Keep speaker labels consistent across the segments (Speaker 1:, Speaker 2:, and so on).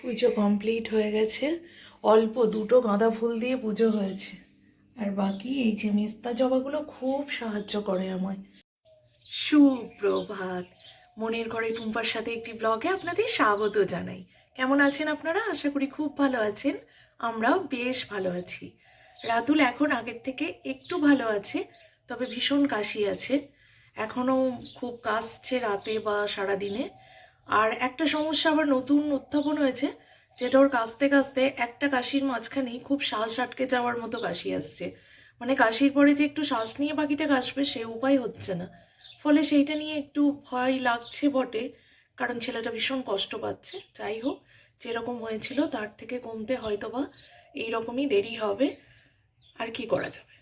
Speaker 1: পুজো complete হয়ে গেছে। অল্প দুটো গাঁদা ফুল দিয়ে পুজো হয়েছে। আর বাকি এই যে মেস্তা জবাগুলো খুব সাহায্য করে আমায়। সুপ্রভাত। মনের ঘরে টুম্পার সাথে একটি ব্লগে আপনাদের স্বাগত জানাই। কেমন আছেন আপনারা? আশা করি খুব ভালো আছেন। আমরাও বেশ ভালো আছি। রাতুল এখন আগের থেকে একটু ভালো আছে, তবে ভীষণ কাশি আছে। এখনও খুব কাশছে রাতে বা সারাদিনে। আর একটা সমস্যা আবার নতুন উত্থাপন হয়েছে, যেটা ওর কাশতে কাশতে একটা কাশির মাঝখানেই খুব শ্বাস আটকে যাওয়ার মতো কাশি আসছে। মানে কাশির পরে যে একটু শ্বাস নিয়ে বাকিটা কাশবে সে উপায় হচ্ছে না। ফলে সেইটা নিয়ে একটু ভয় লাগছে বটে, কারণ ছেলেটা ভীষণ কষ্ট পাচ্ছে। যাই হোক, যেরকম হয়েছিল তার থেকে কমতে হয়তো বা এইরকমই দেরি হবে। আর কি করা যাবে,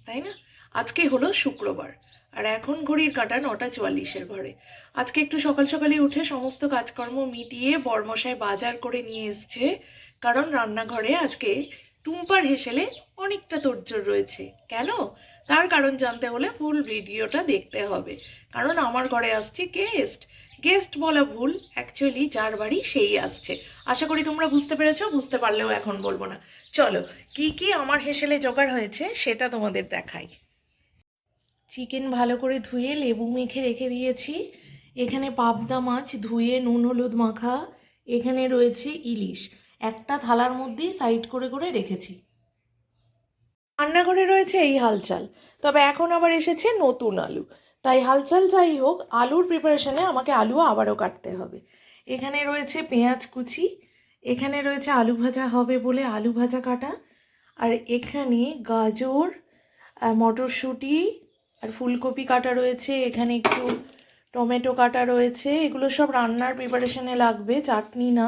Speaker 1: তাই না? আজকে হলো শুক্রবার, আর এখন ঘড়ির কাঁটা 9:44 ঘরে। আজকে একটু সকাল সকালে উঠে সমস্ত কাজকর্ম মিটিয়ে বরমশাই বাজার করে নিয়ে এসছে, কারণ রান্নাঘরে আজকে টুম্পার হেসেলে অনেকটা তোড়জোড় রয়েছে। কেন? তার কারণ জানতে হলে ফুল ভিডিওটা দেখতে হবে, কারণ আমার ঘরে আসছে গেস্ট। গেস্ট বলা ভুল, অ্যাকচুয়ালি যার বাড়ি সেই আসছে। আশা করি তোমরা বুঝতে পেরেছো, বুঝতে পারলেও এখন বলবো না। চলো, কি কি আমার হেসেলে জোগাড় হয়েছে সেটা তোমাদের দেখাই। চিকেন ভালো করে ধুয়ে লেবু মেখে রেখে দিয়েছি। এখানে পাবদা মাছ ধুয়ে নুন হলুদ মাখা। এখানে রয়েছে ইলিশ, একটা থালার মধ্যেই সাইড করে করে রেখেছি। রান্নাঘরে রয়েছে এই হালচাল। তবে এখন আবার এসেছে নতুন আলু, তাই হালচাল যাই হোক, আলুর প্রিপারেশনে আমাকে আলু আবারও কাটতে হবে। এখানে রয়েছে পেঁয়াজ কুচি, এখানে রয়েছে আলু ভাজা হবে বলে আলু ভাজা কাটা, আর এখানে গাজর, মটরশুঁটি আর ফুলকপি কাটা রয়েছে। এখানে একটু টমেটো কাটা রয়েছে। এগুলো সব রান্নার প্রিপারেশনে লাগবে, চাটনি না।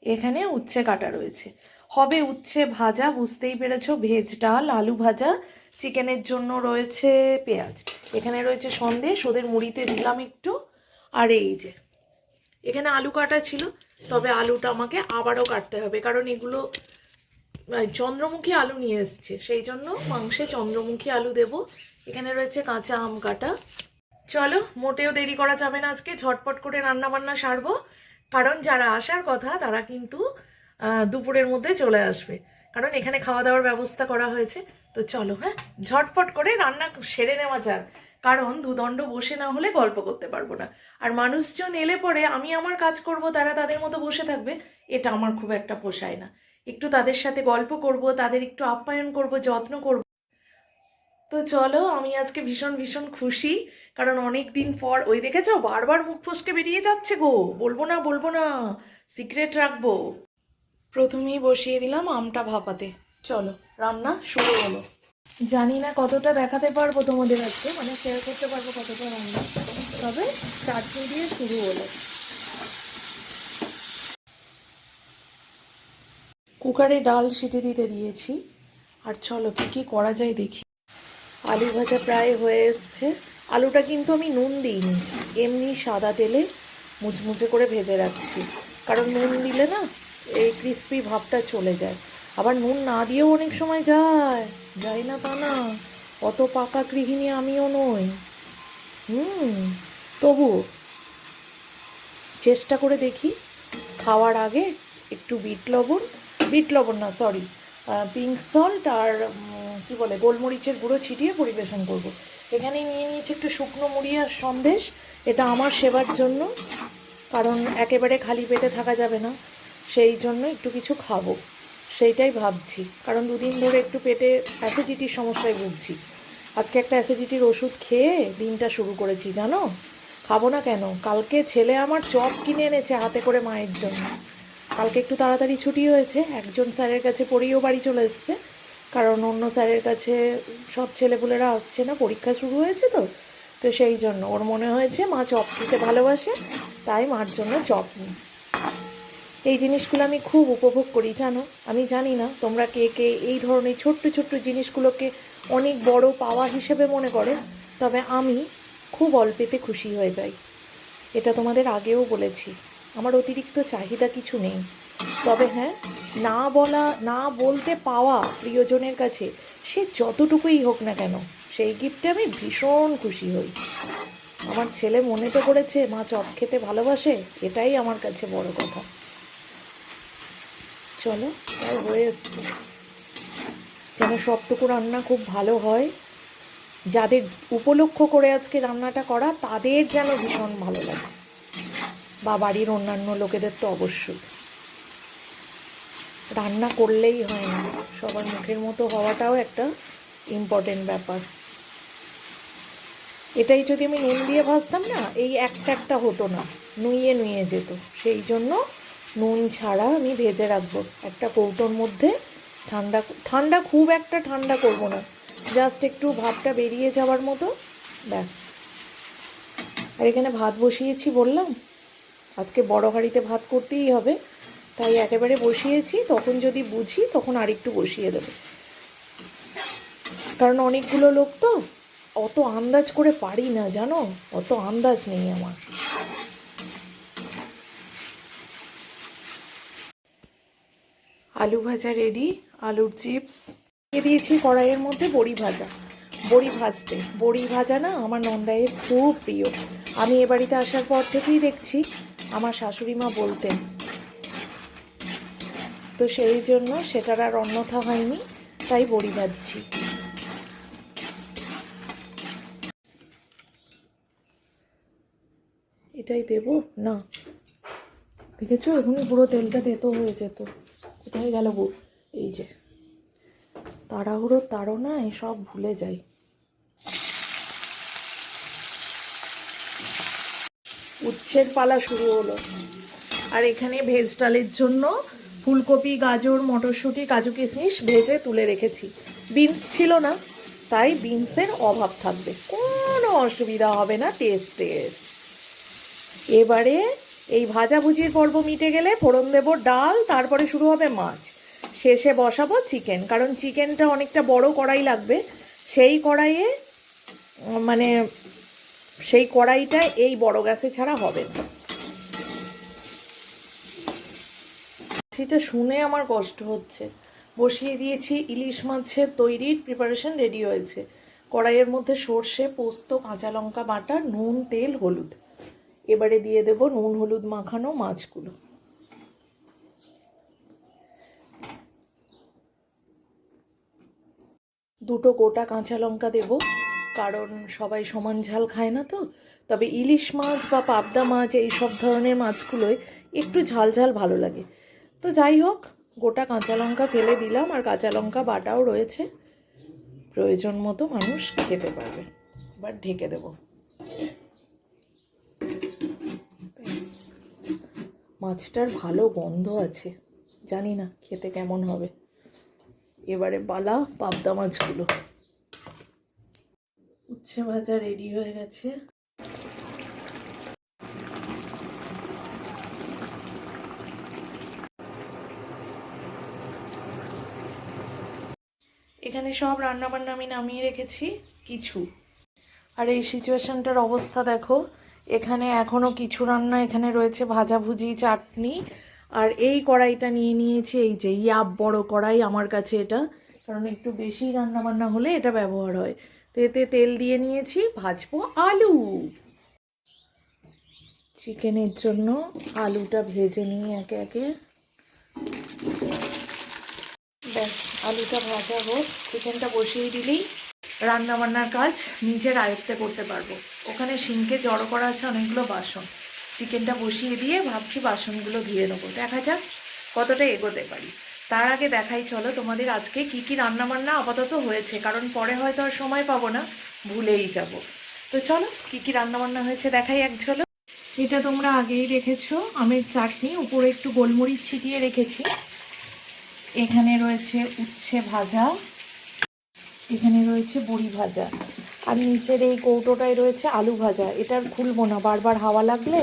Speaker 1: এখানে উচ্ছে কাটা রয়েছে, হবে উচ্ছে ভাজা, বুঝতেই পেরেছো, ভেজ ডাল, আলু ভাজা। চিকেনের জন্য রয়েছে পেঁয়াজ। এখানে রয়েছে সন্দেশ, ওদের মুড়িতে দিলাম একটু। আর এই যে এখানে আলু কাটা ছিল, তবে আলুটা আমাকে আবারও কাটতে হবে, কারণ এগুলো চন্দ্রমুখী আলু নিয়ে এসছে, সেই জন্য মাংসে চন্দ্রমুখী আলু দেব। এখানে রয়েছে কাঁচা আম কাটা। চলো, মোটেও দেরি করা যাবে না, আজকে ঝটপট করে রান্না বান্না সারবো, কারণ যারা আসার কথা তারা কিন্তু দুপুরের মধ্যে চলে আসবে, কারণ এখানে খাওয়া দাওয়ার ব্যবস্থা করা হয়েছে। তো চলো, হ্যাঁ, ঝটপট করে রান্না সেরে নেওয়া যাক, কারণ দুদণ্ড বসে না হলে গল্প করতে পারবো না। আর মানুষজন এলে পরে আমি আমার কাজ করব, তারা তাদের মতো বসে থাকবে, এটা আমার খুব একটা পোষায় না। একটু তাদের সাথে গল্প করব, তাদের একটু আপ্যায়ন করব, যত্ন করব। তো চলো, আমি আজকে ভীষণ ভীষণ খুশি, কারণ অনেক দিন পর, ওই দেখেছো বারবার মুখ ফসকে বেরিয়ে যাচ্ছে গো, বলবো না বলবো না, সিক্রেট রাখবো। প্রথমেই বসিয়ে দিলাম আমটা ভাপাতে। চলো, রান্না শুরু হলো। জানি না কতটা দেখাতে পারবো তোমাদের আজকে, মানে শেয়ার করতে পারবো কতটা রান্না, তবে চাটনি দিয়ে শুরু হলো। কুকারে ডাল সিটি দিতে দিয়েছি। আর চলো কি কি করা যায় দেখি। আলু ভাজা প্রায় হয়ে এসছে। আলুটা কিন্তু আমি নুন দিইনি, এমনি সাদা তেলে মুচমুচে করে ভেজে রাখছি, কারণ নুন দিলে না এই ক্রিস্পি ভাবটা চলে যায়। আবার নুন না দিয়েও অনেক সময় যায় না তা না, অত পাকা গৃহিণী আমিও নই। তবু চেষ্টা করে দেখি। খাওয়ার আগে একটু বিট লবণ না, সরি, পিঙ্ক সল্ট আর কি বলে গোলমরিচের গুঁড়ো ছিটিয়ে পরিবেশন করব। এখানে নিয়ে নিয়েছি একটু শুকনো মুড়ি আর সন্দেশ, এটা আমার সেবার জন্য, কারণ একেবারে খালি পেটে থাকা যাবে না, সেই জন্য একটু কিছু খাবো, সেইটাই ভাবছি। কারণ দুদিন ধরে একটু পেটে অ্যাসিডিটির সমস্যায় ভুগছি। আজকে একটা অ্যাসিডিটির ওষুধ খেয়ে দিনটা শুরু করেছি, জানো। খাবো না কেন, কালকে ছেলে আমার চপ কিনে এনেছে হাতে করে মায়ের জন্য। কালকে একটু তাড়াতাড়ি ছুটি হয়েছে, একজন স্যারের কাছে পড়েও বাড়ি চলে এসছে, কারণ অন্য স্যারের কাছে সব ছেলেপুলেরা আসছে না, পরীক্ষা শুরু হয়েছে তো। তো সেই জন্য ওর মনে হয়েছে মা চপ খেতে ভালোবাসে, তাই মার জন্য চপ নিই। এই জিনিসগুলো আমি খুব উপভোগ করি, জানো। আমি জানি না তোমরা কে কে এই ধরনের ছোট্ট ছোট্ট জিনিসগুলোকে অনেক বড় পাওয়া হিসেবে মনে করো, তবে আমি খুব অল্পেতে খুশি হয়ে যাই। এটা তোমাদের আগেও বলেছি, আমার অতিরিক্ত চাহিদা কিছু নেই। তবে হ্যাঁ, না বলতে পাওয়া প্রিয়জনের কাছে সে যতটুকুই হোক না কেন, সেই গিফটে আমি ভীষণ খুশি হই। আমার ছেলে মনে তো করেছে মা চপ খেতে ভালোবাসে, এটাই আমার কাছে বড় কথা। চলো, তাই হয়ে এসছে। যেন সবটুকু রান্না খুব ভালো হয়, যাদের উপলক্ষ করে আজকে রান্নাটা করা তাদের যেন ভীষণ ভালো লাগে, বা বাড়ির অন্যান্য লোকেদের তো অবশ্যই। রান্না করলেই হয় না, সবার মুখের মতো হওয়াটাও একটা ইম্পর্টেন্ট ব্যাপার। এটাই যদি আমি নুন দিয়ে ভাজতাম না, এই একটা হতো না, নুইয়ে নুইয়ে যেত। সেই জন্য নুন ছাড়া আমি ভেজে রাখবো একটা কৌটোর মধ্যে। ঠান্ডা ঠান্ডা খুব একটা ঠান্ডা করব না, জাস্ট একটু ভাপটা বেরিয়ে যাওয়ার মতো, ব্যাস। আর এখানে ভাত বসিয়েছি বললাম, আজকে বড় হাঁড়িতে ভাত করতেই হবে, তাই একেবারে বসিয়েছি। তখন যদি বুঝি তখন আরেকটু বসিয়ে দেবো, কারণ অনেকগুলো লোক তো, অত আন্দাজ করে পারি না জানো, অত আন্দাজ নেই আমার। আলু ভাজা রেডি, আলুর চিপস দিয়েছি কড়াইয়ের মধ্যে। বড়ি ভাজা, বড়ি ভাজতে, বড়ি ভাজা না আমার নন্দাইয়ের খুব প্রিয়। আমি এ বাড়িতে আসার পর থেকেই দেখছি আমার শাশুড়ি মা বলতেন, তো সেই জন্য সেটার আর অন্যথা হয়নি, তাই বড়ি ভাজছি। এটাই দেব না, দেখেছো এখন পুরো তেলটা তেতো হয়ে যেত। কোথায় গেল গো? এই যে তাড়াহুড়োর তাড়নায় সব ভুলে যাই। উচ্ছের পালা শুরু হলো। আর এখানে ভেজ ডালের জন্য ফুলকপি, গাজর, মটরশুঁটি, কাজু কিশমিশ ভেজে তুলে রেখেছি। বিনস ছিল না, তাই বিনসের অভাব থাকবে, কোনো অসুবিধা হবে না টেস্টের। এবারে এই ভাজাভুজির পর্ব মিটে গেলে ফোড়ন দেব ডাল, তারপরে শুরু হবে মাছ, শেষে বসাবো চিকেন। কারণ চিকেনটা অনেকটা বড় কড়াই লাগবে, সেই কড়াইয়ে মানে সেই কড়াইটা এই বড় গ্যাসে ছাড়া হবে না। সেটা শুনে আমার কষ্ট হচ্ছে। বসিয়ে দিয়েছি, ইলিশ মাছের তৈরির প্রিপারেশন রেডি হয়েছে। কড়াইয়ের মধ্যে সর্ষে, পোস্ত, কাঁচা লঙ্কা বাটা, নুন, তেল, হলুদ। এবারে দিয়ে দেব নুন হলুদ মাখানো মাছগুলো। দুটো গোটা কাঁচা লঙ্কা দেব, কারণ সবাই সমান ঝাল খায় না তো। তবে ইলিশ মাছ বা পাবদা মাছ এই সব ধরনের মাছগুলোয় একটু ঝাল ঝাল ভালো লাগে। তো যাই হোক, গোটা কাঁচা লঙ্কা ফেলে দিলাম, আর কাঁচা লঙ্কা বাটাও রয়েছে, প্রয়োজন মতো মানুষ খেতে পারবে। এবার ঢেকে দেব। মাছটার ভালো গন্ধ আছে, জানি না খেতে কেমন হবে। এবারে পালা পাবদা মাছগুলো। উচ্ছে ভাজা রেডি হয়ে গেছে। এখানে সব রান্নাবান্না আমি নামিয়ে রেখেছি কিছু। আর এই সিচুয়েশনটার অবস্থা দেখো, এখানে এখনও কিছু রান্না এখানে রয়েছে, ভাজাভুজি, চাটনি। আর এই কড়াইটা নিয়ে নিয়েছি, এই যে ইয়াব বড় কড়াই আমার কাছে এটা, কারণ একটু বেশি রান্নাবান্না হলে এটা ব্যবহার হয়। তো এতে তেল দিয়ে নিয়েছি, ভাজবো আলু। চিকেনের জন্য আলুটা ভেজে নিয়ে একে একে, ব্যাস আলুটা ভাজা হোক, চিকেনটা বসিয়ে দিলেই রান্নাবান্নার কাজ নিজের আয়ত্তে করতে পারবো। ওখানে সিঙ্কে জড়ো করা আছে অনেকগুলো বাসন, চিকেনটা বসিয়ে দিয়ে ভাবছি বাসনগুলো ধুয়ে নেবো। দেখা যাক কতটা এগোতে পারি। তার আগে দেখাই চলো তোমাদের আজকে কি কি রান্নাবান্না আপাতত হয়েছে, কারণ পরে হয়তো আর সময় পাবো না, ভুলেই যাব। তো চলো কি কি রান্নাবান্না হয়েছে দেখাই এক ঝলক। এটা তোমরা আগেই রেখেছো, আমের চাটনি, উপরে একটু গোলমরিচ ছিটিয়ে রেখেছি। এখানে রয়েছে উচ্ছে ভাজা, এখানে রয়েছে বড়ি ভাজা, আর নিচের এই কৌটোটায় রয়েছে আলু ভাজা। এটার খুলবো না, বারবার হাওয়া লাগলে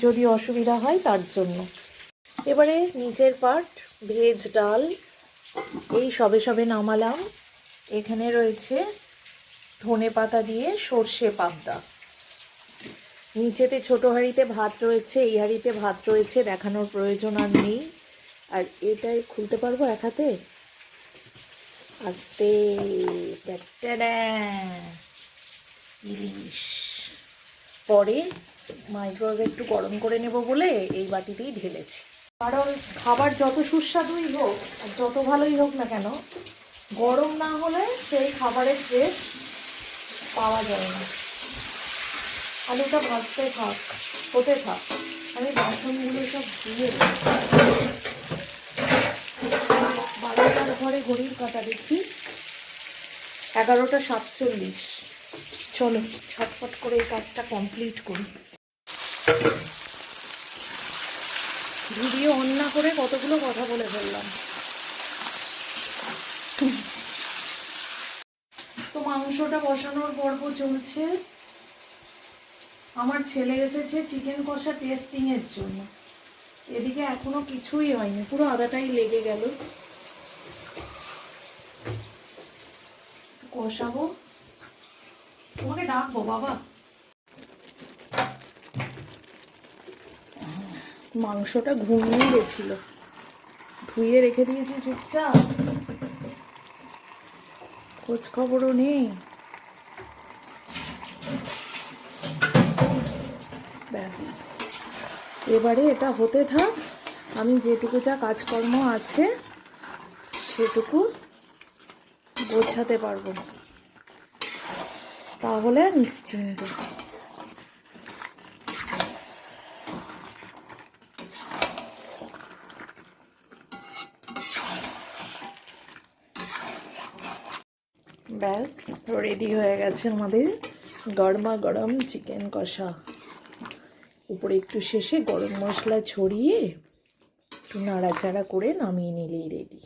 Speaker 1: যদি অসুবিধা হয় তার জন্য। এবারে নিচের পার্ট ভেজ ডাল, এই সবে সবে নামালাম। এখানে রয়েছে ধনে পাতা দিয়ে সর্ষে পাবদা। নিচেতে ছোটো হাঁড়িতে ভাত রয়েছে, এই হাঁড়িতে ভাত রয়েছে, দেখানোর প্রয়োজন আর নেই। আর এটাই খুলতে পারবো এক হাতে, আস্তে, ইলিশ। পরে মাইক্রোওয়েভে একটু গরম করে নেব বলে এই বাটিতেই ঢেলেছি। কারণ খাবার যত সুস্বাদুই হোক আর যত ভালোই হোক না কেন, গরম না হলে সেই খাবারের টেস্ট পাওয়া যায় না। আলুটা ভাজতে থাক, হতে থাক, আমি বাসনগুলো সব ধুয়ে দিই। 12টার ঘরে ঘড়ির কাঁটা দেখি 11:47। চলো ছটফট করে এই কাজটা কমপ্লিট করি। ভিডিও অন না করে কতগুলো কথা বলে ফেললাম। তো মাংসটা বসানোর পর্ব চলছে। আমার ছেলে এসেছে চিকেন কষা টেস্টিং এর জন্য। এদিকে এখনো কিছুই হয়নি, পুরো আদাটাই লেগে গেল। কষাবো, তোমাকে ডাকবো বাবা। মাংসটা ঘুমিয়ে গেছিল, ধুয়ে রেখে দিয়েছি চুপচাপ, খোঁজ খবরও নেই। ব্যাস, এবারে এটা হতে থাক, আমি যেটুকু যা কাজকর্ম আছে সেটুকু গোছাতে পারবো, তাহলে নিশ্চিন্ত। ব্যাস, রেডি হয়ে গেছে আমাদের গরমা গরম চিকেন কষা। উপরে একটু শেষে গরম মশলা ছড়িয়ে একটু নাড়াচাড়া করে নামিয়ে নিলেই রেডি।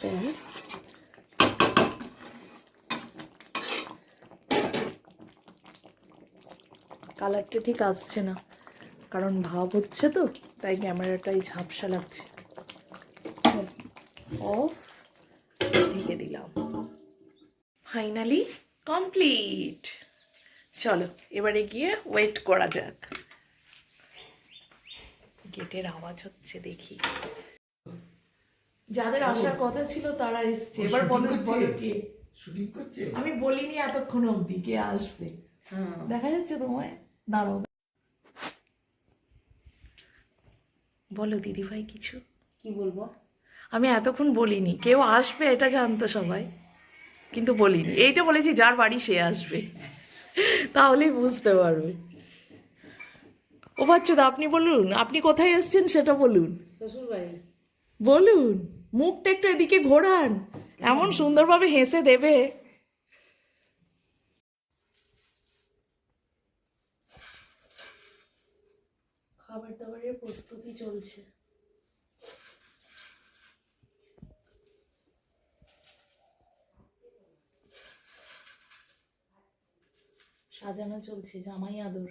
Speaker 1: ব্যাস, কালারটা ঠিক আসছে না, কারণ ভাব হচ্ছে তো, তাই ক্যামেরাটাই ঝাপসা লাগছে। অফ, ঢেকে দিলাম। Finally complete. চলো এবারে গিয়ে ওয়েট করা যাক। গেটের আওয়াজ হচ্ছে, দেখি। যাদের আসার কথা ছিল তারা এসছে। এবার বলো কে শুটিং করছে। আমি বলিনি এতক্ষণ অবধি কে আসবে। দেখা যাচ্ছে তোমায়, দাঁড়াও। বলো দিদি ভাই কিছু।
Speaker 2: কি বলবো?
Speaker 1: আমি এতক্ষণ বলিনি, কেউ আসবে এটা জানতো সবাই, কিন্তু বলিনি। এইটা বলেছি যার বাড়ি সে আসবে, তাহলেই বুঝতে পারবে। ও বাচ্চুদা আপনি বলুন, আপনি কোথায় এসছেন সেটা বলুন।
Speaker 2: শ্বশুর বাড়ি।
Speaker 1: বলুন, মুখটা একটু এদিকে ঘোরান, এমন সুন্দরভাবে হেসে দেবে। খাবার দাবারের প্রস্তুতি চলছে। সাজানো চলছে, জামাই আদর।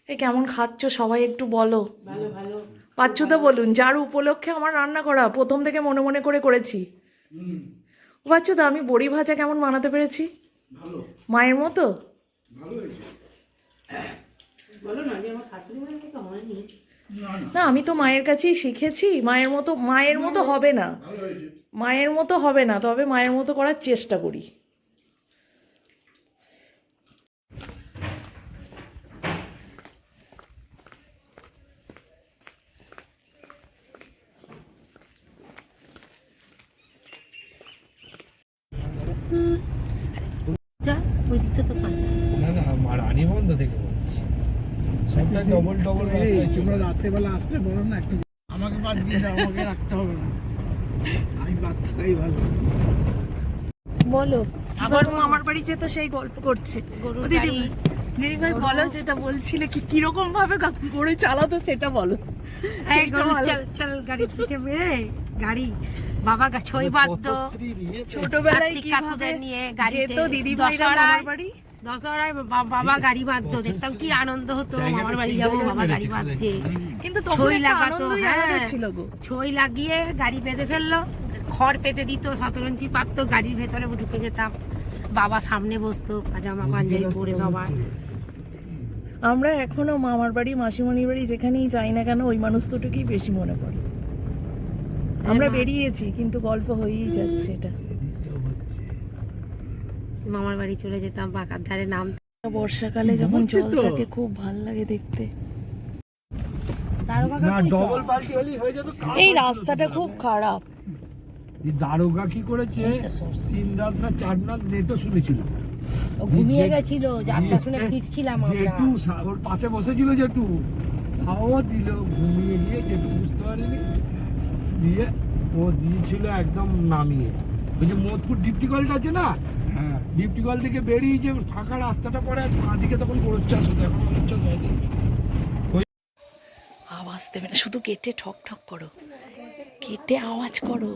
Speaker 1: এ কেমন খাচ্ছ সবাই একটু বলো।
Speaker 2: ভালো ভালো।
Speaker 1: বাচ্চুদা বলুন, যার উপলক্ষে আমার রান্না করা, প্রথম থেকে মনে মনে করে করেছি। বাচ্চুদা আমি বড়ি ভাজা কেমন বানাতে পেরেছি? মায়ের মতো?
Speaker 2: বলো না যে আমার শাশুড়ি মায়ের মতো হয়নি।
Speaker 1: না, আমি তো মায়ের কাছেই শিখেছি। মায়ের মতো হবে না, মায়ের মতো হবে না, তবে মায়ের মতো করার চেষ্টা করি।
Speaker 2: ওই দিকটা তো পাঁচা।
Speaker 3: না না, রানী বন্ধ থেকে বলছি, সবটা ডবল ডবল। তোমরা রাত্রেবেলা আসলে বলো না একটু, আমাকে বাদ দিয়ে দাও, আমাকে রাখতে হবে না, আমি বাদ থাকাই ভালো।
Speaker 1: বলো, আবার আমার বাড়ি যেত সেই গল্প করছে। দিদি ভাই বলো, যেটা বলছিলে কিরকম ভাবে করে চালাতো সেটা বলো।
Speaker 2: গাড়ি পিঠে মেরে গাড়ি বাবা ছই বাদ্য
Speaker 1: ছোটবেলায় কিভাবে
Speaker 2: নিয়ে গাড়িতে
Speaker 1: দিদি ভাইরা মামার বাড়ি,
Speaker 2: দশহরায় বাবা গাড়ি বাঁধতো, দেখতাম কি আনন্দ হতো। মামার বাড়ি যাবো, বাবা গাড়ি বাঁধছে,
Speaker 1: কিন্তু
Speaker 2: ছই লাগাতো। হ্যাঁ,
Speaker 1: ছিল গো,
Speaker 2: ছই লাগিয়ে গাড়ি বেঁধে ফেললো, খড় পেতে দিত, শতরঞ্চি পাততো, গাড়ির ভেতরে ঢুকে যেতাম, বাবা সামনে বসতো, পাজামা পাঞ্জাবি পরে সবার।
Speaker 1: আমরা এখনো মামার বাড়ি মাসিমণির বাড়ি যেখানেই যাই না কেন ওই মানুষ দুটোকেই বেশি মনে পড়ে। আমরা বেরিয়েছি কিন্তু গল্প হয়েই যাচ্ছে এটা।
Speaker 2: মামার বাড়ি চলে যেতাম পাকার ধারে নাম।
Speaker 1: বর্ষাকালে যখন জল থাকে খুব ভাল লাগে দেখতে।
Speaker 3: না ডবল পাল্টি হলেই হয়ে যেত।
Speaker 1: এই রাস্তাটা খুব খারাপ।
Speaker 3: দারোগা কি করেছে, 3 রাত না 4 রাত নেটও শুনেছিল।
Speaker 2: ঘুমিয়ে গেছিল, যাত্রা শুনে ফিরছিলাম আমরা।
Speaker 3: জেঠু ওর পাশে বসেছিল, জেঠু তাও দিল, ঘুমিয়ে গিয়ে জেঠু বুঝতে পারেনি, দিয়ে ও দিয়েছিল একদম নামিয়ে। ওই যে মোদপুর ডিপটি কলটা আছে না, ডিপটি কল থেকে বেরিয়ে যে ফাঁকা রাস্তাটা পড়ে, আর বাঁ দিকে তখন গরুর চাষ হতো, এখন গরুর চাষ হয়নি।
Speaker 1: আওয়াজ দেবে না, শুধু গেটে ঠক ঠক করো, গেটে আওয়াজ করো।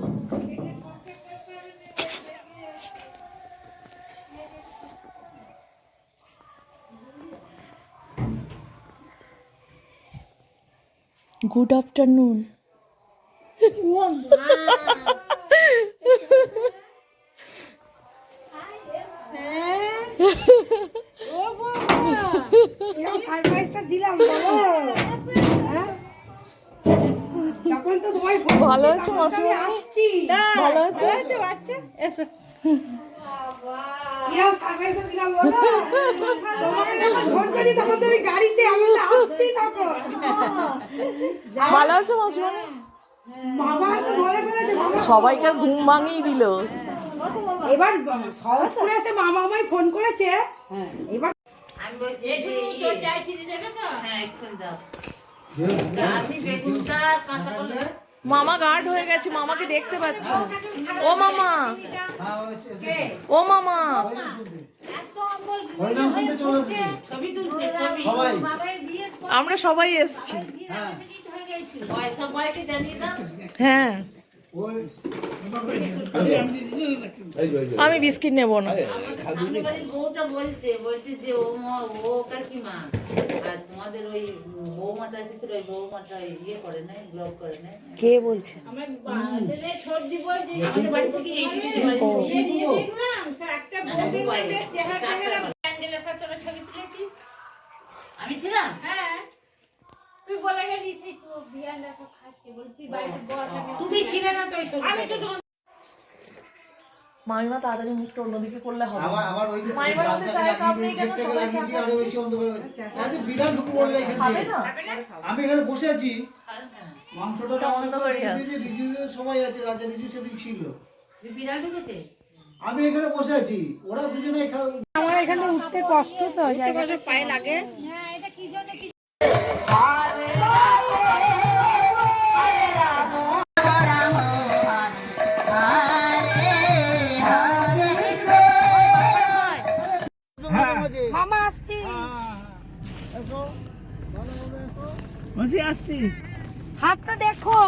Speaker 1: Good afternoon. ভালো আছো মাসিমা? ভালো আছো? ভালো আছো মাসিমা? সবাইকে ঘুম ভাঙিয়ে দিল।
Speaker 4: এবার সহজপুরে এসে মামা আমায় ফোন করেছে। এবার
Speaker 5: আমি বলছি যে তোর চাই চিনি দেবে তো? হ্যাঁ এক্ষুনি দাও। আমি বেগুনটা কাঁচা করলে
Speaker 1: মামা গার্ড হয়ে গেছে, মামাকে দেখতে পাচ্ছি না। ও মামা, ও মামা,
Speaker 5: ছবি তুলছে, ছবি।
Speaker 1: আমরা সবাই এসছি।
Speaker 5: সবাইকে জানিয়ে দাও।
Speaker 1: হ্যাঁ, আমি বিস্কিট নেব না।
Speaker 5: আমাদের বাড়ির বউটা বলছে যে ও মা, ও কাকিমা, আর তোমাদের ওই বৌমাটা এসেছিল, ওই বৌমাটা ইয়ে করে না, ব্লগ করে না।
Speaker 1: কে বলছে?
Speaker 5: আমাদের বাড়ি থেকে এইদিকে আমি ছিলাম।
Speaker 2: তুমি ছিলে না তো ওই সময়।
Speaker 1: মামিমা তাড়াতাড়ি মুখটা অন্যদিকে করলে হবে।
Speaker 3: আমার ওই
Speaker 1: মামিমার হাতে চায়ের কাপ নেই কেন? সবাই চা খাচ্ছে।
Speaker 3: বিরাট ঢুকে পড়বে
Speaker 1: খাবে না?
Speaker 3: আমি এখানে বসে আছি, মাংসটা
Speaker 1: ওটা অন্ধ করে আসছে।
Speaker 3: রিজু সবাই আছে, রাজা রিজু সেদিন ছিল,
Speaker 2: বিড়াল ঢুকেছে।
Speaker 3: আমি এখানে বসে আছি, ওরা দুজনেই
Speaker 4: আমার এখানে উঠতে কষ্ট তো, জায়গাটা
Speaker 2: পায়ে লাগে।
Speaker 4: হ্যাঁ, এটা কি জন্য কি মামা আসছি।
Speaker 3: আসছি।
Speaker 4: হাতটা দেখো।